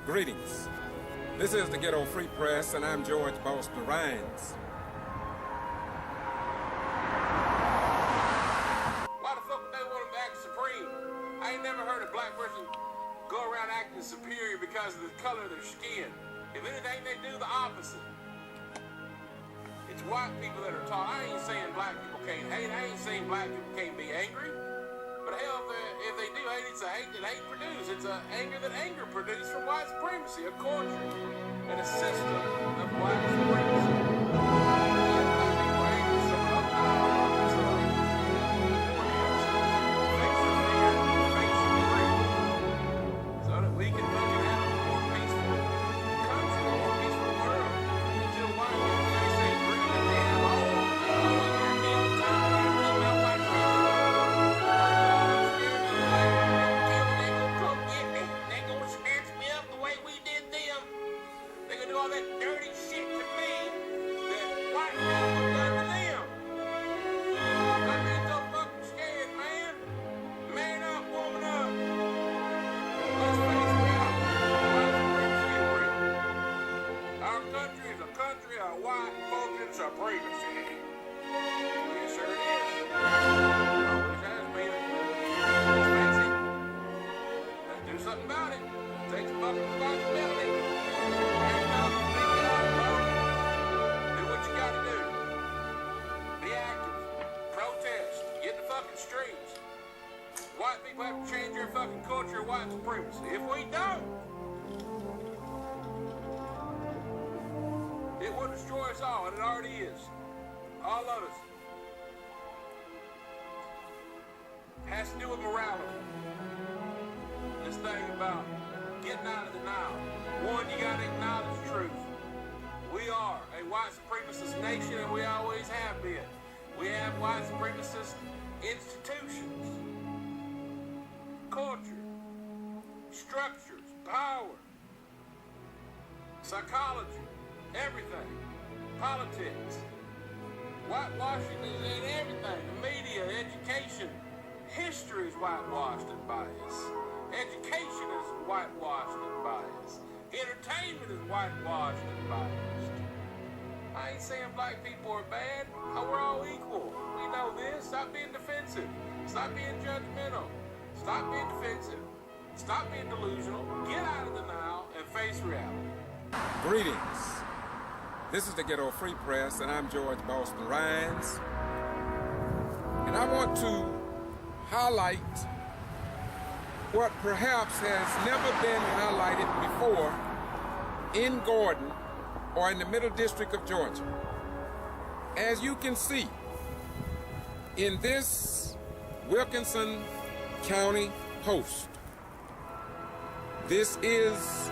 Greetings. This is the Ghetto Free Press, and I'm George Boston Rhines. Why the fuck they want them to act supreme? I ain't never heard a black person go around acting superior because of the color of their skin. If anything, they do the opposite. It's white people that are taught. I ain't saying black people can't hate. I ain't saying black people can't be angry. But hell, if they do hate, it's a hate that hate produced. It's an anger that anger produced from white supremacy, a culture, and a system of white supremacy. So that we can look and have a more peaceful country, a more peaceful world. Until white people they say bring the damn home. All that dirty shit to me that white people have done to them. I'm getting so fucking scared, man. Man up, woman up. Let's face reality. Our country is a country of white fucking supremacy. Yes, sir it is. Always has been. Let's face it. Let's do something about it. Take some fucking responsibility. Streets. White people have to change their fucking culture of white supremacy. If we don't, it will destroy us all, and it already is. All of us. Has to do with morality. This thing about getting out of denial. One, you gotta acknowledge the truth. We are a white supremacist nation, and we always have been. We have white supremacist institutions, culture, structures, power, psychology, everything, politics. Whitewashing is in everything. The media, education, history is whitewashed and biased. Education is whitewashed and biased. Entertainment is whitewashed and biased. I ain't saying black people are bad. We're all equal. We know this. Stop being defensive. Stop being judgmental. Stop being defensive. Stop being delusional. Get out of denial and face reality. Greetings. This is the Ghetto Free Press, and I'm George Boston Rhines. And I want to highlight what perhaps has never been highlighted before in Gordon or in the Middle District of Georgia. As you can see, in this Wilkinson County Post, this is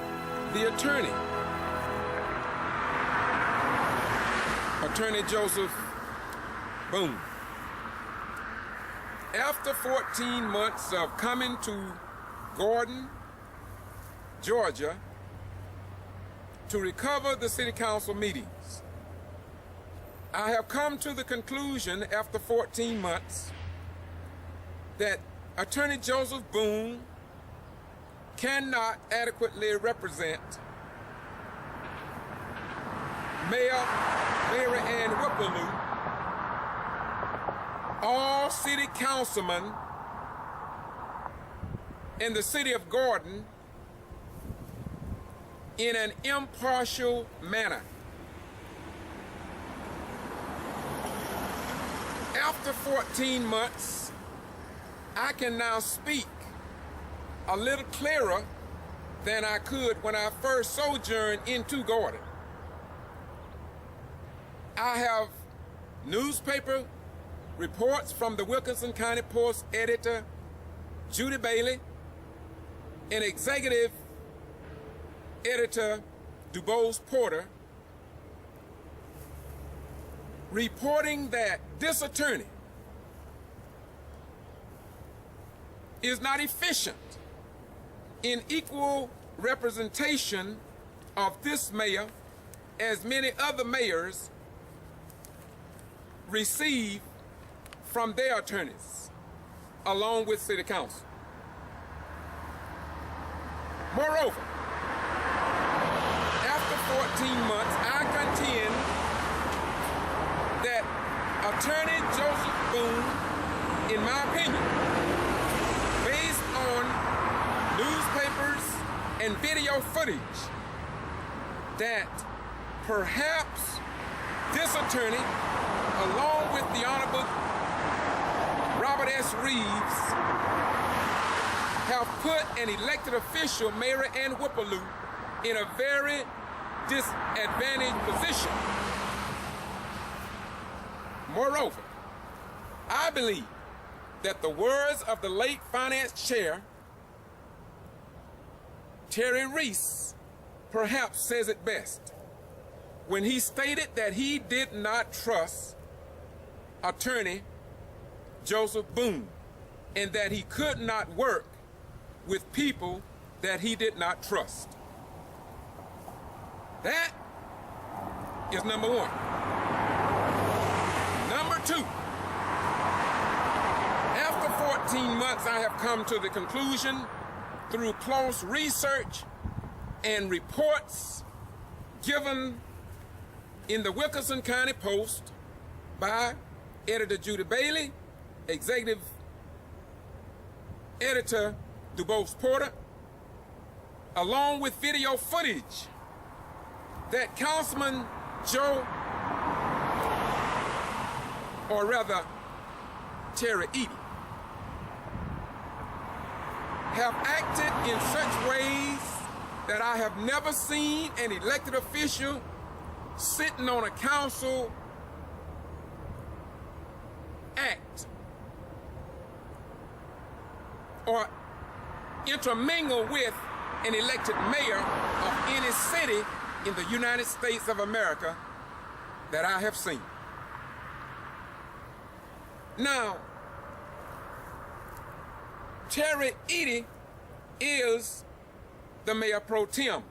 the attorney, Attorney Joseph Boone. After 14 months of coming to Gordon, Georgia, to recover the city council meetings, I have come to the conclusion after 14 months that Attorney Joseph Boone cannot adequately represent Mayor Mary Ann Whipperloo, all city councilmen in the city of Gordon in an impartial manner. After 14 months, I can now speak a little clearer than I could when I first sojourned into Gordon. I have newspaper reports from the Wilkinson County Post editor, Judy Bailey, and executive editor, DuBose Porter, reporting that this attorney is not efficient in equal representation of this mayor as many other mayors receive from their attorneys along with city council. Moreover, 14 months, I contend that Attorney Joseph Boone, in my opinion, based on newspapers and video footage, that perhaps this attorney, along with the Honorable Robert S. Reeves, have put an elected official, Mary Ann Whipperloo, in a very disadvantaged position. Moreover, I believe that the words of the late finance chair, Terry Reese, perhaps says it best when he stated that he did not trust Attorney Joseph Boone and that he could not work with people that he did not trust. That is number one. Number two, after 14 months, I have come to the conclusion through close research and reports given in the Wilkinson County Post by Editor Judy Bailey, Executive Editor DuBose Porter, along with video footage that Councilman Joe, or rather Terry Eady, have acted in such ways that I have never seen an elected official sitting on a council act or intermingle with an elected mayor of any city in the United States of America that I have seen. Now, Terry Eady is the mayor pro tem.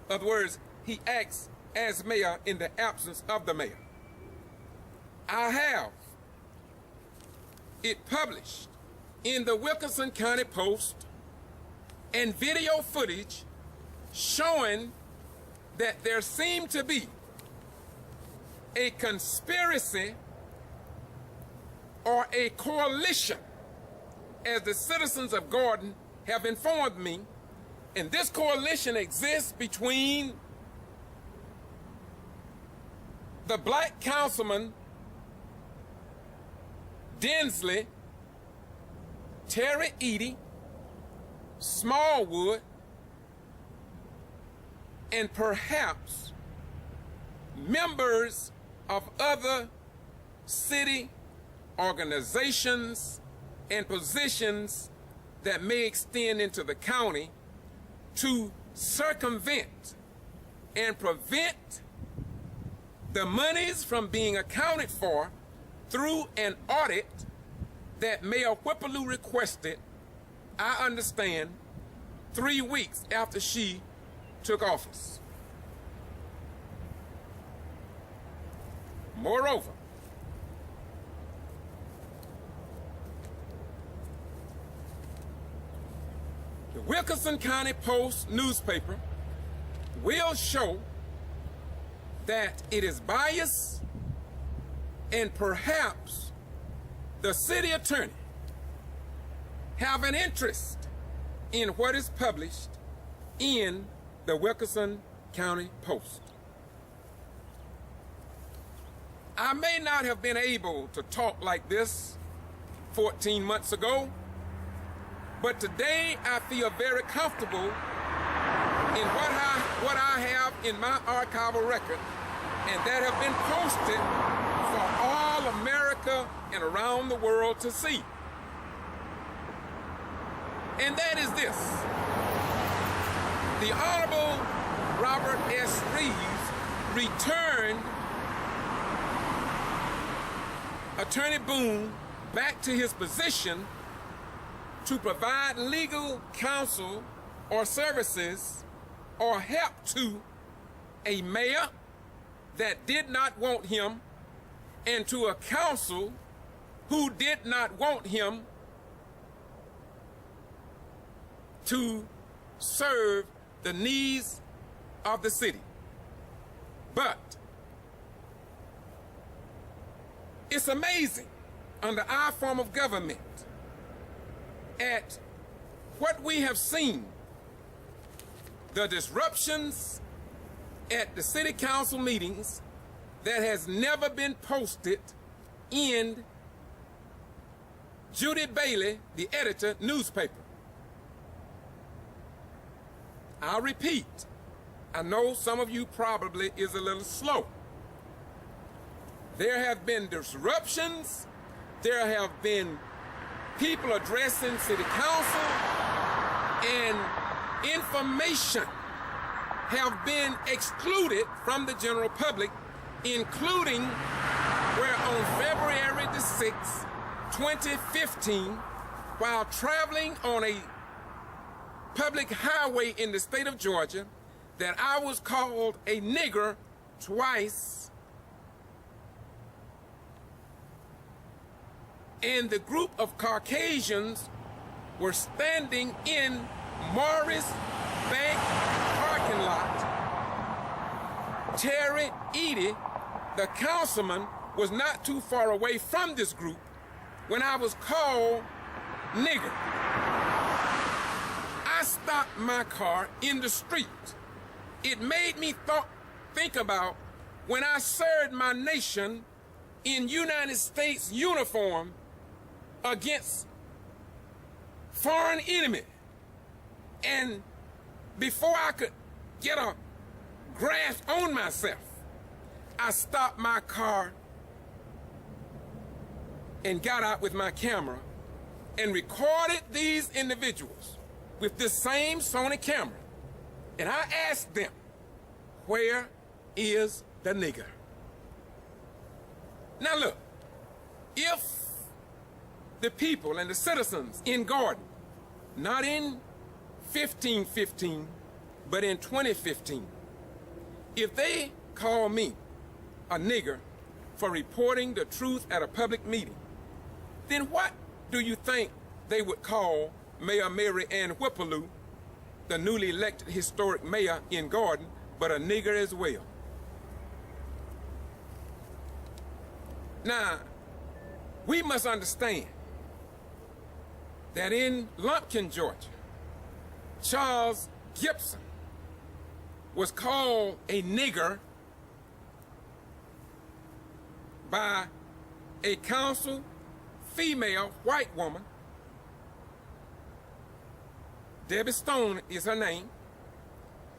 In other words, he acts as mayor in the absence of the mayor. I have it published in the Wilkinson County Post and video footage showing that there seemed to be a conspiracy or a coalition, as the citizens of Gordon have informed me, and this coalition exists between the black councilman Densley, Terry Eady, Smallwood, and perhaps members of other city organizations and positions that may extend into the county to circumvent and prevent the monies from being accounted for through an audit that Mayor Whipperloo requested, I understand, 3 weeks after she took office. Moreover, the Wilkinson County Post newspaper will show that it is biased and perhaps the city attorney have an interest in what is published in the Wilkinson County Post. I may not have been able to talk like this 14 months ago, but today I feel very comfortable in what I have in my archival record, and that have been posted for all America and around the world to see. And that is this. The Honorable Robert S. Reeves returned Attorney Boone back to his position to provide legal counsel or services or help to a mayor that did not want him and to a council who did not want him to serve the needs of the city. But it's amazing under our form of government at what we have seen, the disruptions at the city council meetings that has never been posted in Judy Bailey, the editor, newspaper. I'll repeat. I know some of you probably is a little slow. There have been disruptions. There have been people addressing city council, and information have been excluded from the general public, including where on February the 6th, 2015, while traveling on a public highway in the state of Georgia, that I was called a nigger twice, and the group of Caucasians were standing in Morris Bank parking lot. Terry Eady, the councilman, was not too far away from this group when I was called nigger. I stopped my car in the street. It made me think about when I served my nation in United States uniform against foreign enemy. And before I could get a grasp on myself, I stopped my car and got out with my camera and recorded these individuals with this same Sony camera. And I asked them, where is the nigger? Now look, if the people and the citizens in Gordon, not in 1515, but in 2015, if they call me a nigger for reporting the truth at a public meeting, then what do you think they would call Mayor Mary Ann Whippaloo, the newly elected historic mayor in Gordon, but a nigger as well? Now, we must understand that in Lumpkin, Georgia, Charles Gibson was called a nigger by a council female white woman. Debbie Stone is her name.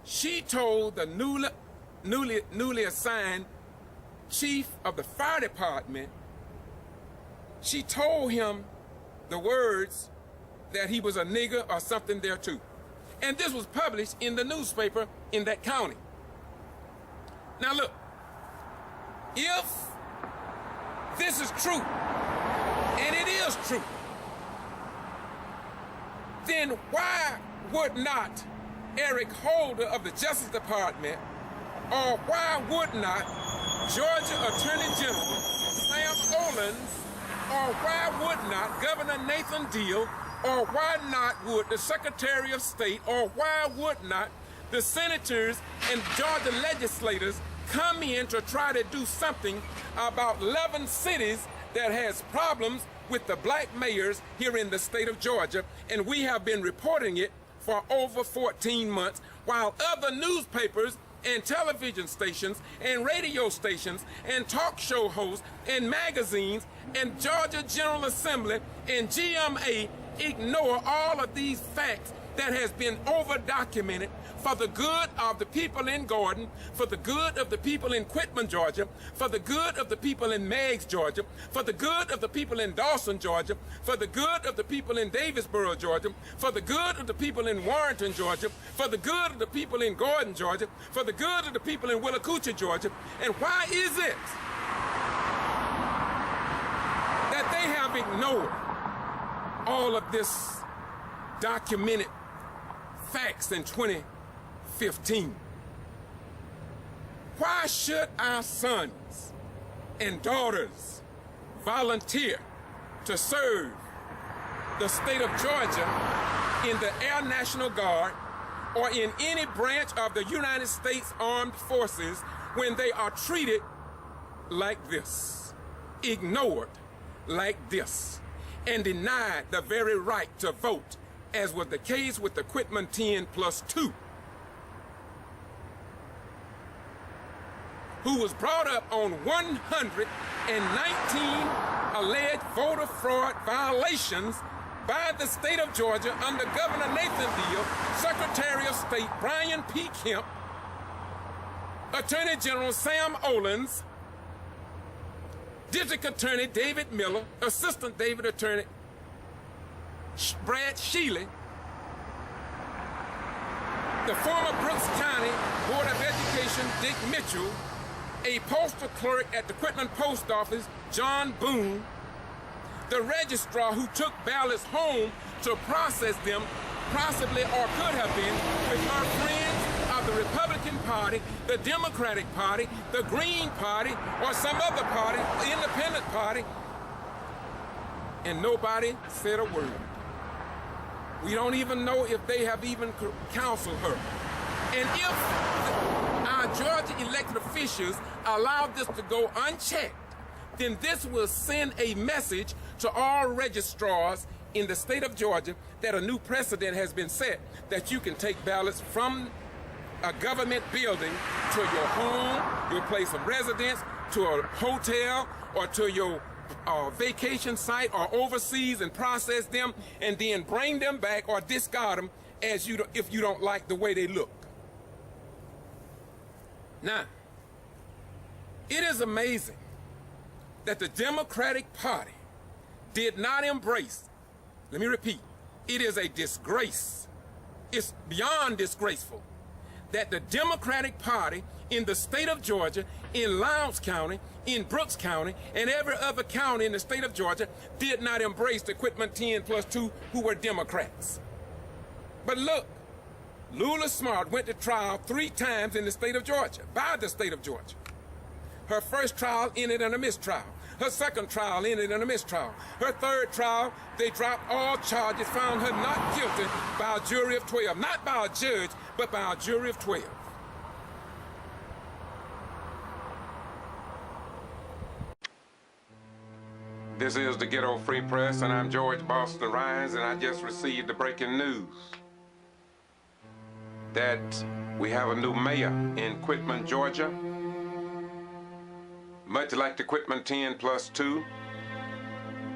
She told the newly assigned chief of the fire department, she told him the words that he was a nigger or something there too. And this was published in the newspaper in that county. Now look, if this is true, and it is true, then why would not Eric Holder of the Justice Department, or why would not Georgia Attorney General Sam Olens, or why would not Governor Nathan Deal, or why not would the Secretary of State, or why would not the senators and Georgia legislators come in to try to do something about 11 cities that has problems with the black mayors here in the state of Georgia, and we have been reporting it for over 14 months, while other newspapers and television stations and radio stations and talk show hosts and magazines and Georgia General Assembly and GMA ignore all of these facts that has been over-documented for the good of the people in Gordon, for the good of the people in Quitman, Georgia, for the good of the people in Meigs, Georgia, for the good of the people in Dawson, Georgia, for the good of the people in Davisboro, Georgia, for the good of the people in Warrenton, Georgia, for the good of the people in Gordon, Georgia, for the good of the people in Willacoochee, Georgia. And why is it that they have ignored all of this documented facts in 2015? Why should our sons and daughters volunteer to serve the state of Georgia in the Air National Guard or in any branch of the United States Armed Forces when they are treated like this, ignored like this, and denied the very right to vote, as was the case with the Quitman 10+2, who was brought up on 119 alleged voter fraud violations by the state of Georgia under Governor Nathan Deal, Secretary of State Brian P. Kemp, Attorney General Sam Olens, District Attorney David Miller, Assistant David Attorney Brad Shealy, the former Brooks County Board of Education Dick Mitchell, a postal clerk at the Quitman Post Office, John Boone, the registrar who took ballots home to process them, possibly or could have been with our friends of the Republican Party, the Democratic Party, the Green Party, or some other party, the Independent Party, and nobody said a word. We don't even know if they have even counseled her. And if our Georgia elected officials allow this to go unchecked, then this will send a message to all registrars in the state of Georgia that a new precedent has been set, that you can take ballots from a government building to your home, your place of residence, to a hotel, or to your vacation site or overseas, and process them and then bring them back or discard them if you don't like the way they look. Now, it is amazing that the Democratic Party did not embrace, let me repeat, it is a disgrace, it's beyond disgraceful, that the Democratic Party in the state of Georgia, in Lowndes County, in Brooks County, and every other county in the state of Georgia did not embrace the Quitman 10+2 who were Democrats. But look, Lula Smart went to trial 3 times in the state of Georgia, by the state of Georgia. Her first trial ended in a mistrial. Her second trial ended in a mistrial. Her third trial, they dropped all charges, found her not guilty by a jury of 12. Not by a judge, but by a jury of 12. This is the Ghetto Free Press, and I'm George Boston Rhines, and I just received the breaking news that we have a new mayor in Quitman, Georgia. Much like the Quitman 10+2,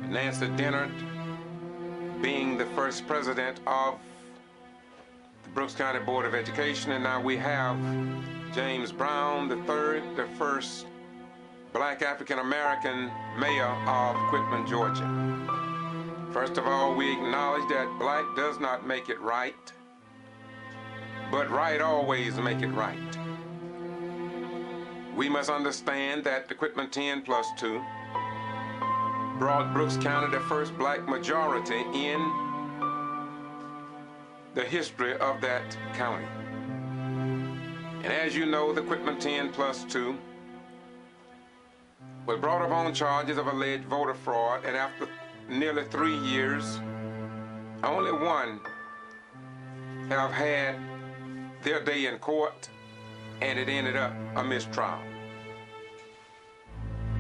Nancy Dennard being the first president of the Brooks County Board of Education, and now we have James Brown III, the first Black African-American mayor of Quitman, Georgia. First of all, we acknowledge that black does not make it right, but right always make it right. We must understand that the Quitman 10+2 brought Brooks County the first black majority in the history of that county. And as you know, the Quitman 10+2 was brought up on charges of alleged voter fraud, and after nearly 3 years, only one have had their day in court, and it ended up a mistrial.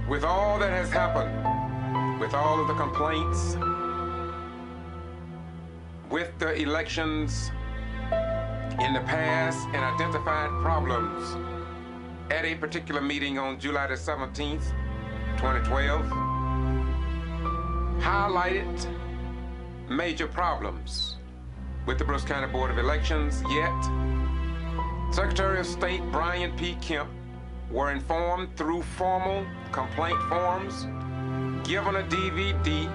With all that has happened, with all of the complaints, with the elections in the past and identified problems at a particular meeting on July the 17th, 2012, highlighted major problems with the Brooks County Board of Elections, yet Secretary of State Brian P. Kemp were informed through formal complaint forms, given a DVD,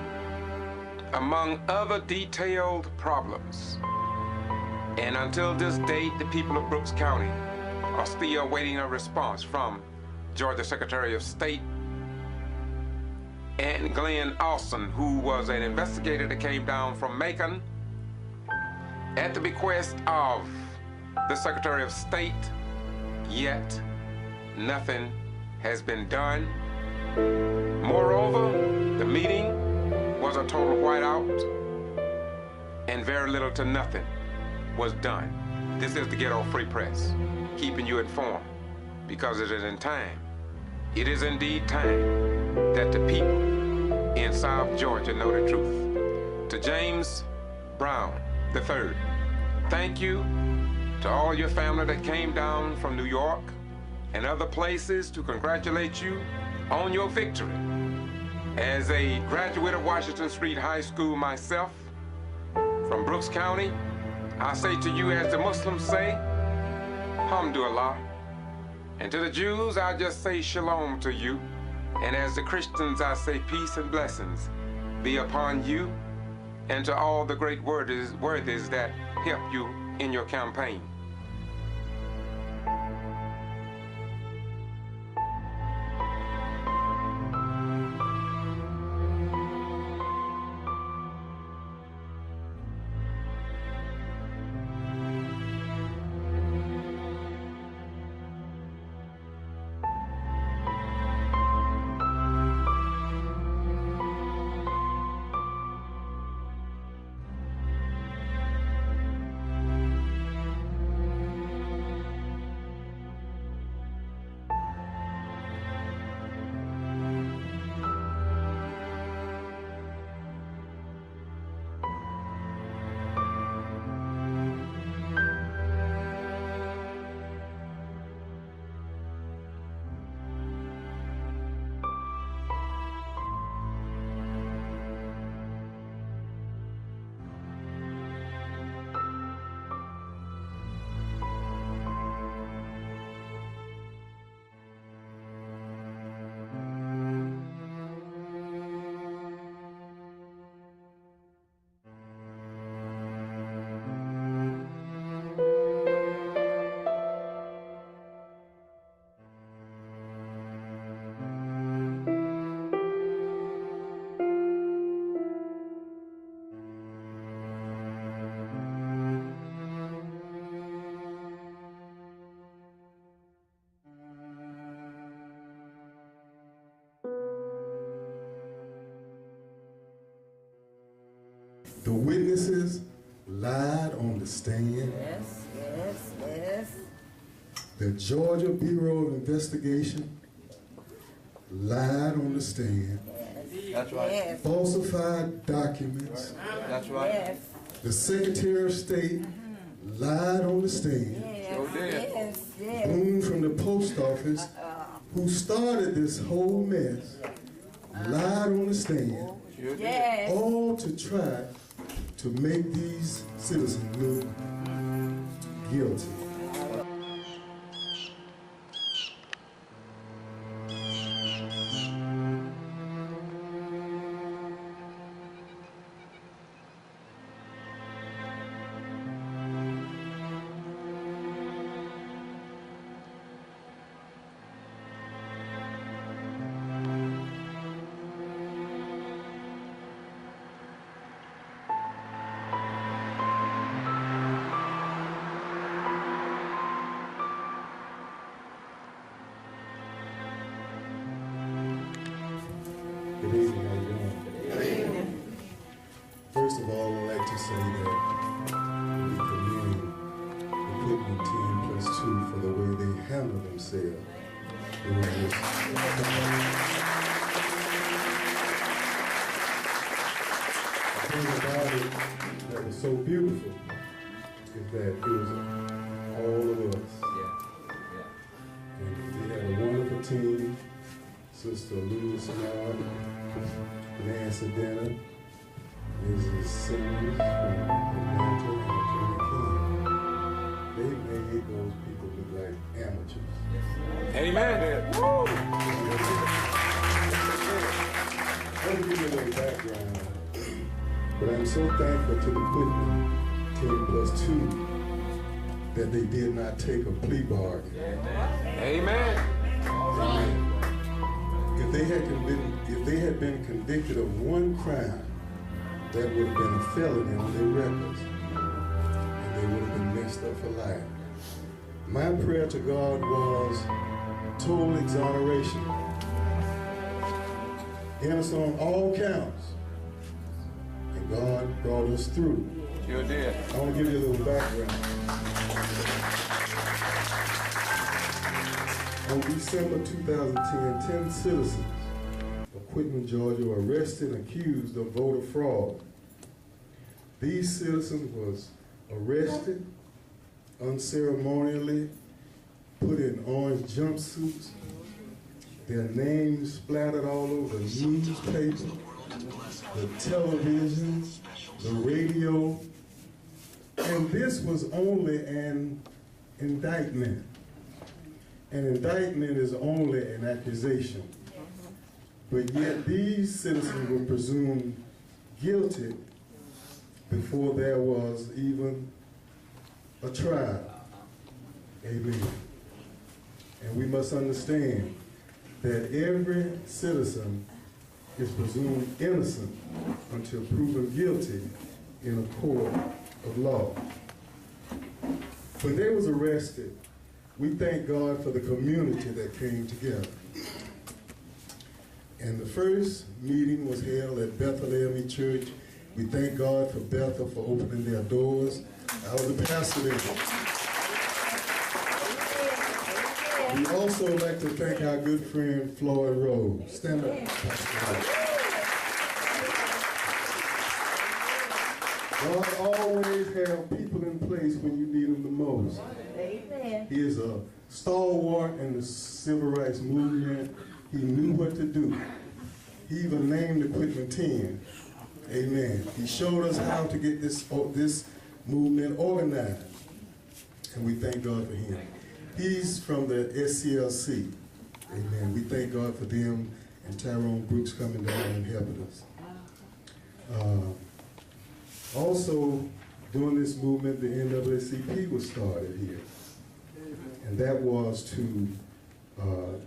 among other detailed problems. And until this date, the people of Brooks County are still awaiting a response from Georgia Secretary of State and Glenn Austin, who was an investigator that came down from Macon at the bequest of the Secretary of State, yet nothing has been done. Moreover, the meeting was a total whiteout, and very little to nothing was done. This is the Ghetto Free Press, keeping you informed. because it is in time. It is indeed time that the people in South Georgia know the truth. To James Brown III, thank you. To all your family that came down from New York and other places to congratulate you on your victory. As a graduate of Washington Street High School myself, from Brooks County, I say to you, as the Muslims say, Alhamdulillah. And to the Jews, I just say shalom to you. And as the Christians, I say peace and blessings be upon you and to all the great worthies that helped you in your campaign. The witnesses lied on the stand. Yes, yes, yes. The Georgia Bureau of Investigation lied on the stand. Yes. That's right. Yes. Falsified documents. That's right. Yes. The Secretary of State lied on the stand. Yes. Sure did. Yes. Yes. Boone from the post office, who started this whole mess, lied on the stand, Sure did. Yes. all to try to make these citizens look guilty. Good evening, how you doing? Good evening. First of all, I'd like to say that we commend the Pittman team +2 for the way they handled themselves during this. The thing about it that was so beautiful is that it was all of us. And we had a wonderful team. Sister Louis Yard, Nancy Denner, Mrs. Simmons from Atlanta, and Attorney King. They made those people look like amateurs. Amen. Let me give you a little background. But I'm so thankful to the Pittman team +2 that they did not take a plea bargain. Amen. Amen. If they had been convicted of one crime, that would have been a felony on their records, and they would have been messed up for life. My prayer to God was total exoneration, innocent on all counts, and God brought us through. Sure did. I want to give you a little background. On December 2010, 10 citizens of Quitman, Georgia were arrested and accused of voter fraud. These citizens was arrested, unceremonially put in orange jumpsuits, their names splattered all over the newspaper, the television, the radio, and this was only an indictment. An indictment is only an accusation. But yet these citizens were presumed guilty before there was even a trial. Amen. And we must understand that every citizen is presumed innocent until proven guilty in a court of law. When they was arrested, we thank God for the community that came together. And the first meeting was held at Bethel AME Church. We thank God for Bethel for opening their doors. I was a pastor there. We also like to thank our good friend Floyd Rose. Stand up, Pastor. God always have people in place when you need them the most. Amen. He is a stalwart in the civil rights movement. He knew what to do. He even named the Quitman 10. Amen. He showed us how to get this movement organized. And we thank God for him. He's from the SCLC. Amen. We thank God for them and Tyrone Brooks coming down and helping us. Also, during this movement, the NAACP was started here. And that was to,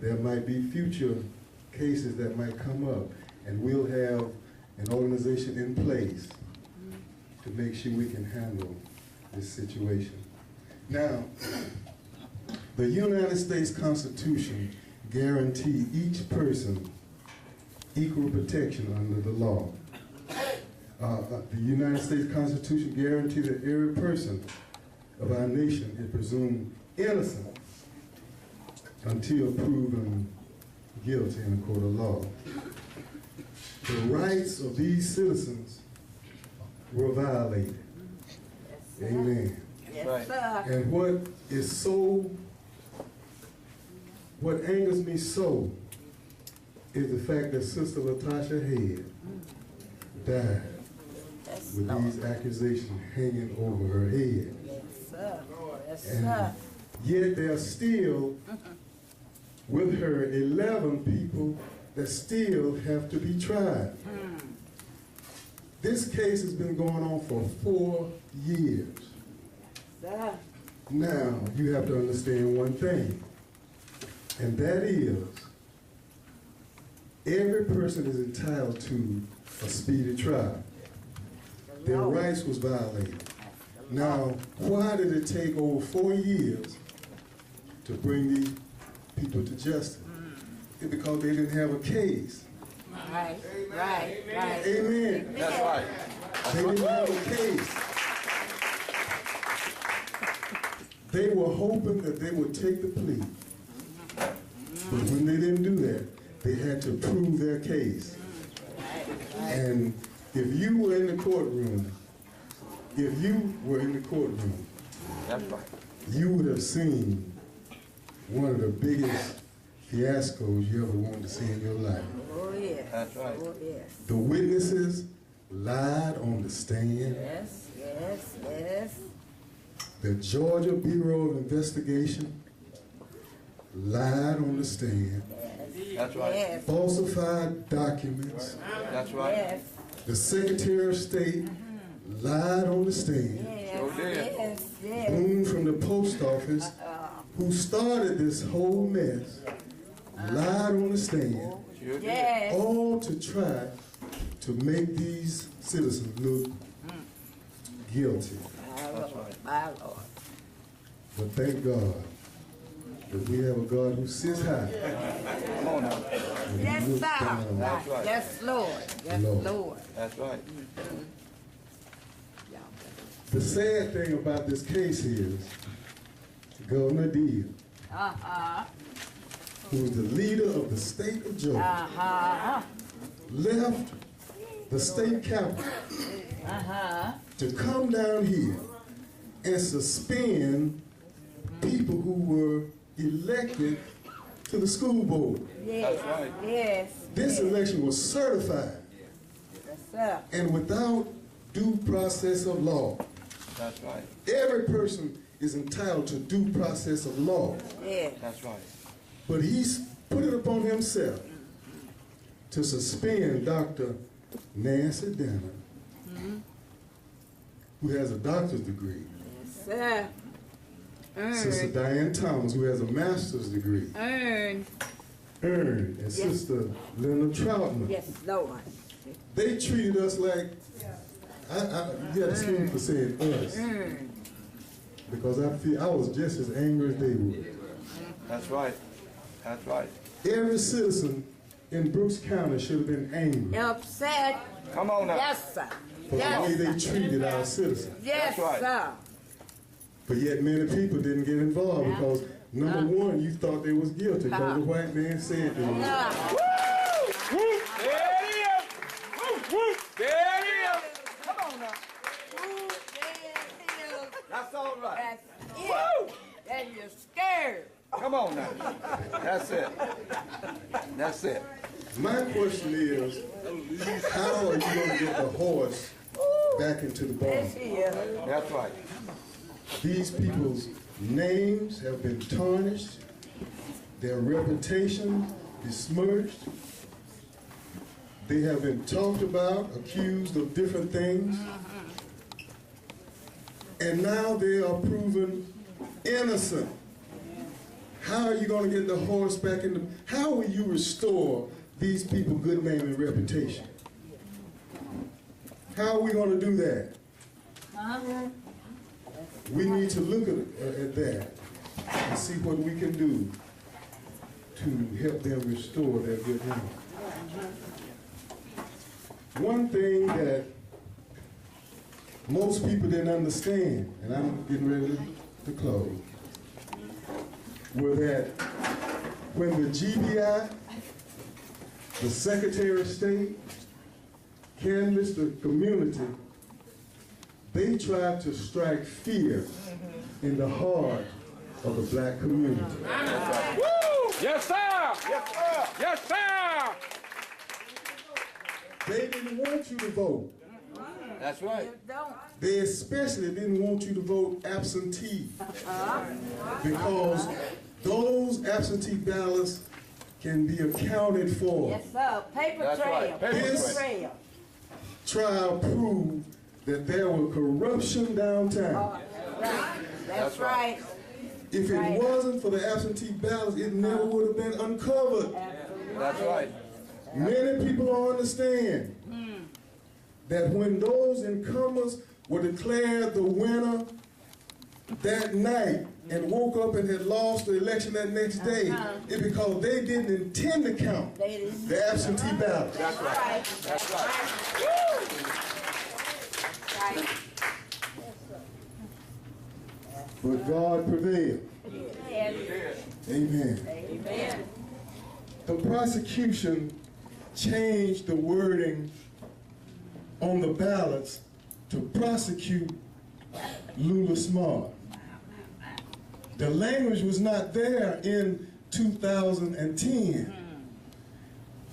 there might be future cases that might come up, and we'll have an organization in place to make sure we can handle this situation. Now, the United States Constitution guarantees each person equal protection under the law. The United States Constitution guarantees that every person of our nation is presumed innocent until proven guilty in a court of law. The rights of these citizens were violated. Amen. Yes, sir. And what angers me so is the fact that Sister Latasha Head died with these accusations hanging over her head. Yes, sir. Yes, And sir. yet there are still, with her, 11 people that still have to be tried. This case has been going on for 4 years. Sir. Now, you have to understand one thing, and that is, every person is entitled to a speedy trial. Their rights was violated. Now, why did it take over 4 years to bring these people to justice? It's because they didn't have a case. Right. Amen. That's right. They didn't have a case. They were hoping that they would take the plea. But when they didn't do that, they had to prove their case. And if you were in the courtroom, That's right. you would have seen one of the biggest fiascos you ever wanted to see in your life. Oh, yes. That's right. Oh, yes. The witnesses lied on the stand. Yes. The Georgia Bureau of Investigation lied on the stand. That's right. Yes. Falsified documents. That's right. Yes. The Secretary of State lied on the stand. Sure did. Yes. Boone from the post office, who started this whole mess, lied on the stand, Sure did. Yes. all to try to make these citizens look guilty. My Lord. But thank God that we have a God who sits high. Come on now. and he Yes, looks sir. down. That's right. Yes, Lord. Yes, Lord. Lord. That's right. The sad thing about this case is, Governor Deal, who was the leader of the state of Georgia, left the state capital to come down here and suspend people who were elected to the school board. Yes. That's right. Yes. This election was certified Yes, sir. and without due process of law. That's right. Every person is entitled to due process of law, Yes. That's right. but he's put it upon himself to suspend Dr. Nancy Denner, who has a doctor's degree, Yes, sir. Sister Diane Thomas, who has a master's degree, Earn. and Sister Linda Troutman. Yes, Lord. They treated us like, you got to excuse me for saying us, because I was just as angry as they were. That's right. That's right. Every citizen in Brooks County should have been angry Upset. Come on now. Yes, sir. for the way they treated our citizens. Yes, That's right. sir. But yet many people didn't get involved because, number one, you thought they was guilty because the white man said they was. There it is. Woo, woo. There it is. Come on now. That's all right. That's it. And you're scared. Come on now. That's it. That's it. My question is, how are you going to get the horse back into the barn? Yes, he is. That's right. These people's names have been tarnished, their reputation besmirched. They have been talked about, accused of different things. And now they are proven innocent. How are you going to get the horse back in the... How will you restore these people good name and reputation? How are we going to do that? We need to look at that and see what we can do to help them restore their good name. One thing that most people didn't understand, and I'm getting ready to close, were that when the G.B.R, the Secretary of State, canvassed the community, they tried to strike fear in the heart of the black community. Woo! Yes, sir. Yes, sir. Yes, sir. They didn't want you to vote. That's right. Don't. They especially didn't want you to vote absentee because those absentee ballots can be accounted for. Yes, sir. Paper That's trail. right. Paper This trail. trial proved that there was corruption downtown. Right. That's right. If it wasn't for the absentee ballots, it never would have been uncovered. That's right. Many people don't understand that when those incumbents were declared the winner that night and woke up and had lost the election that next day, it's because they didn't intend to count the absentee ballots. That's right. That's right. Right. But God prevailed. Amen. Amen. Amen. The prosecution changed the wording on the ballots to prosecute Lula Smart. The language was not there in 2010.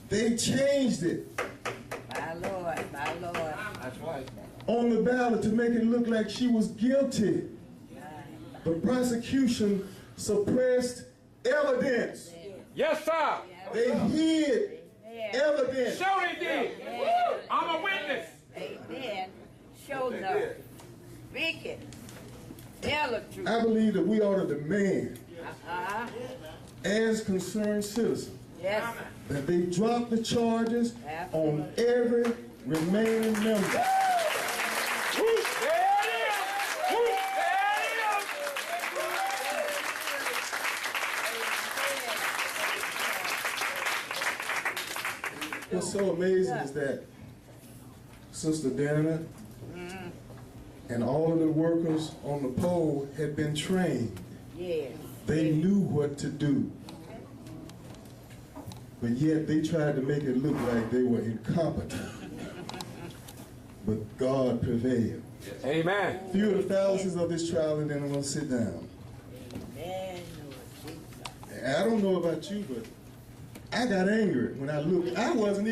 They changed it My Lord, my Lord. That's right. on the ballot to make it look like she was guilty. The prosecution suppressed evidence. Yes, sir. They hid evidence. Show they did. I'm a witness. Amen. Show them. Speak it. Tell the truth. I believe that we ought to demand, as concerned citizens, Yes. that they drop the charges on every remaining member. There it is. There it is. What's so amazing is that Sister Dana and all of the workers on the poll had been trained. Yes. They knew what to do. but yet they tried to make it look like they were incompetent. But God prevailed. Amen. Few of the fallacies of this trial, and then I'm going to sit down. And I don't know about you, but I got angry when I looked. I didn't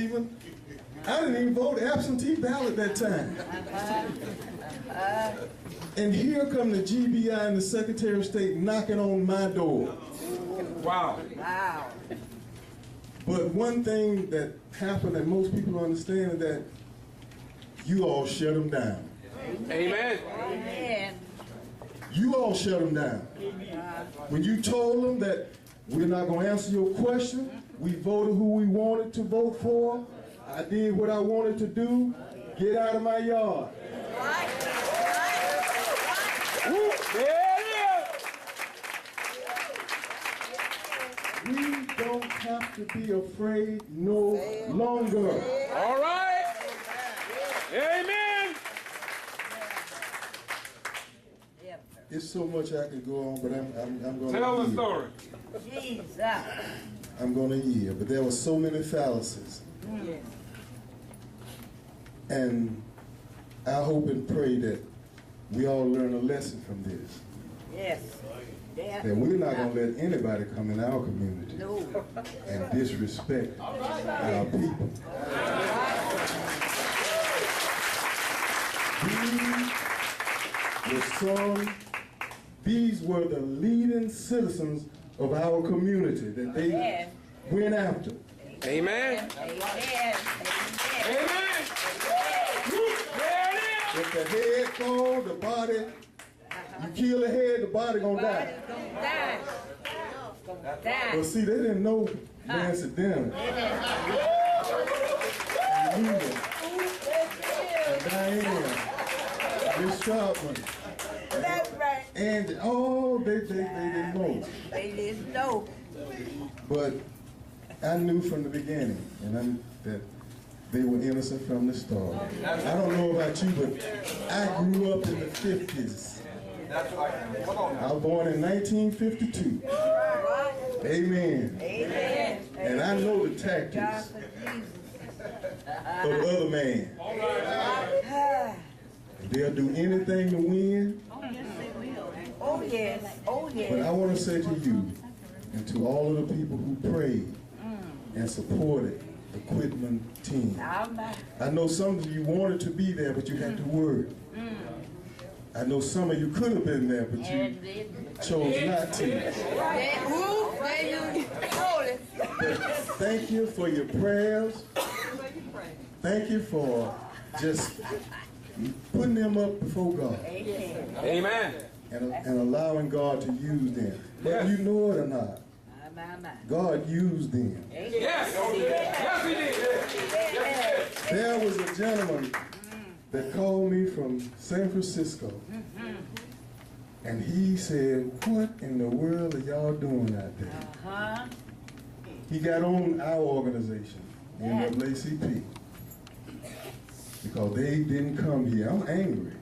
even vote absentee ballot that time. And here come the G.B.R. and the Secretary of State knocking on my door. Wow. Wow. But one thing that happened that most people understand is that you all shut them down. Amen. Amen. You all shut them down. When you told them that we're not going to answer your question, we voted who we wanted to vote for, I did what I wanted to do, get out of my yard. Woo, there it is. We don't have to be afraid no longer. All right. Amen. It's so much I could go on, but I'm going to Tell the story. Jesus. I'm going to yield. But there were so many fallacies. And I hope and pray that we all learn a lesson from this. Yes. That we're not going to let anybody come in our community and disrespect our people. These were the leading citizens of our community that they went after. Amen. Amen. Amen. If the head falls, the body, you kill the head, the body gonna die. But see, they didn't know Nancy Denham, and Nina, and Diane, Miss Troutman, That's right. and they didn't know. They didn't know. But I knew from the beginning, that they were innocent from the start. I don't know about you, but I grew up in the 50s. I was born in 1952. Amen. Amen. And I know the tactics of other men. They'll do anything to win. Oh, yes. Oh, But yes. I want to say to you and to all of the people who prayed and supported the Quitman team. I know some of you wanted to be there, but you had to work. I know some of you could have been there, but you chose not to. But thank you for your prayers. Thank you for just putting them up before God. Amen. And allowing God to use them. Whether you know it or not, God used them. Yes. Yes, he did. There was a gentleman that called me from San Francisco, and he said, "What in the world are y'all doing out there?" He got on our organization, the NAACP, because they didn't come here. I'm angry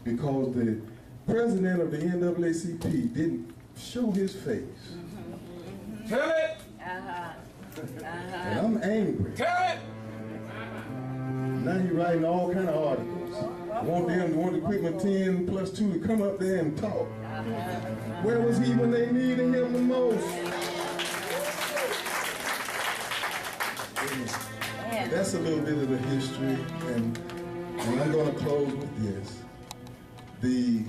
because the president of the NAACP didn't show his face. Tell it. And I'm angry. Tell it. Now he's writing all kind of articles. Want the Quitman 10+2 to come up there and talk. Where was he when they needed him the most? That's a little bit of the history, and I'm going to close with this. The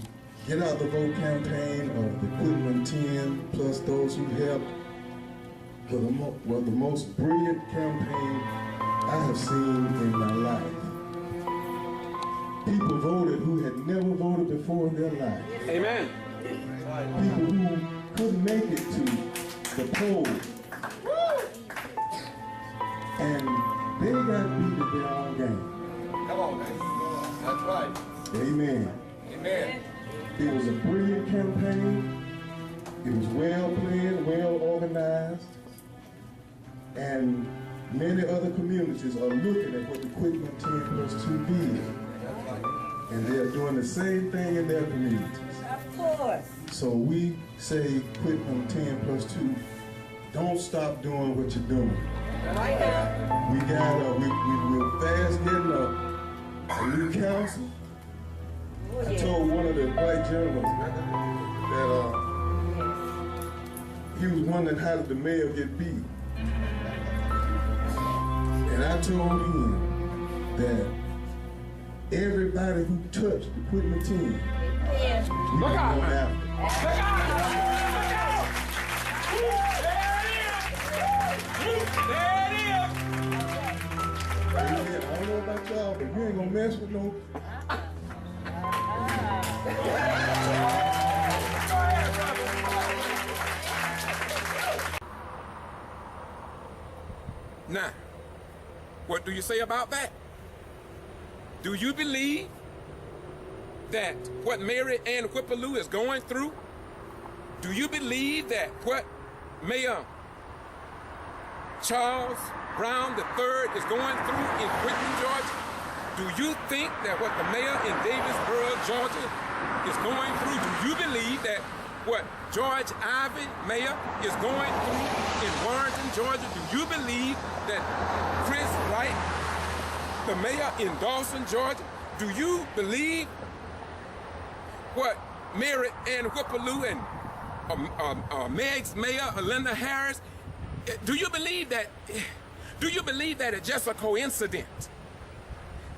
Get Out the Vote campaign of the Quitman 10 plus those who helped were the most brilliant campaign I have seen in my life. People voted who had never voted before in their life. Amen. People who couldn't make it to the polls. And they got beat at their own game. Come on, man. That's right. Amen. Amen. It was a brilliant campaign. It was well planned, well organized. And many other communities are looking at what the Quitman 10+2 did. And they're doing the same thing in their communities. Of course. So we say Quitman 10+2 don't stop doing what you're doing. Right now. We're fast getting a new council. I told one of the black gentlemen that he was wondering how did the mayor get beat. And I told him that everybody who touched the Quitman team, we Look out! go after. Look out! There it is! I don't know about y'all, but you ain't gonna mess with no. Now, what do you say about that? Do you believe that what Mary Ann Whippaloo is going through? Do you believe that what Mayor Charles Brown III is going through in Quitman, Georgia? Do you think that what the mayor in Davisboro, Georgia is going through, do you believe that what George Ivey, mayor, is going through in Warrenton, Georgia? Do you believe that Chris Wright, the mayor in Dawson, Georgia, do you believe what Mary Ann Whippaloo and Meg's mayor, Linda Harris, do you believe that it's just a coincidence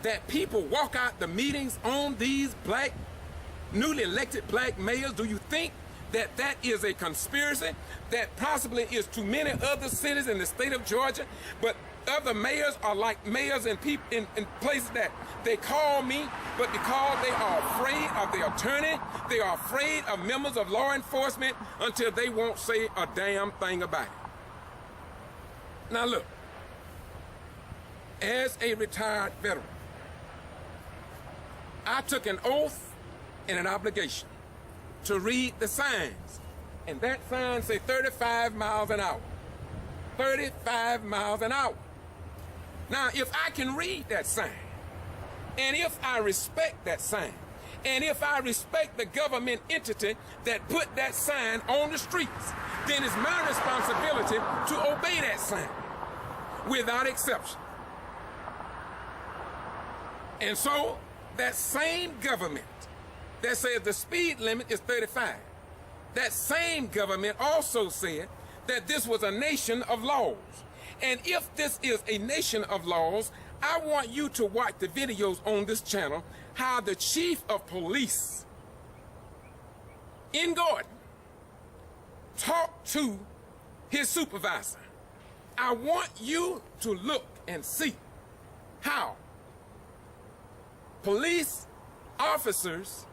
that people walk out the meetings on these black, newly elected black mayors? Do you think that that is a conspiracy that possibly is to many other cities in the state of Georgia, but other mayors are like mayors in places that they call me, but because they are afraid of the attorney, they are afraid of members of law enforcement until they won't say a damn thing about it. Now look, as a retired veteran, I took an oath and an obligation to read the signs, and that sign say 35 miles an hour. 35 miles an hour. Now, if I can read that sign, and if I respect that sign, and if I respect the government entity that put that sign on the streets, then it's my responsibility to obey that sign without exception. And so, that same government that says the speed limit is 35, that same government also said that this was a nation of laws. And if this is a nation of laws, I want you to watch the videos on this channel, how the chief of police in Gordon talked to his supervisor. I want you to look and see how police officers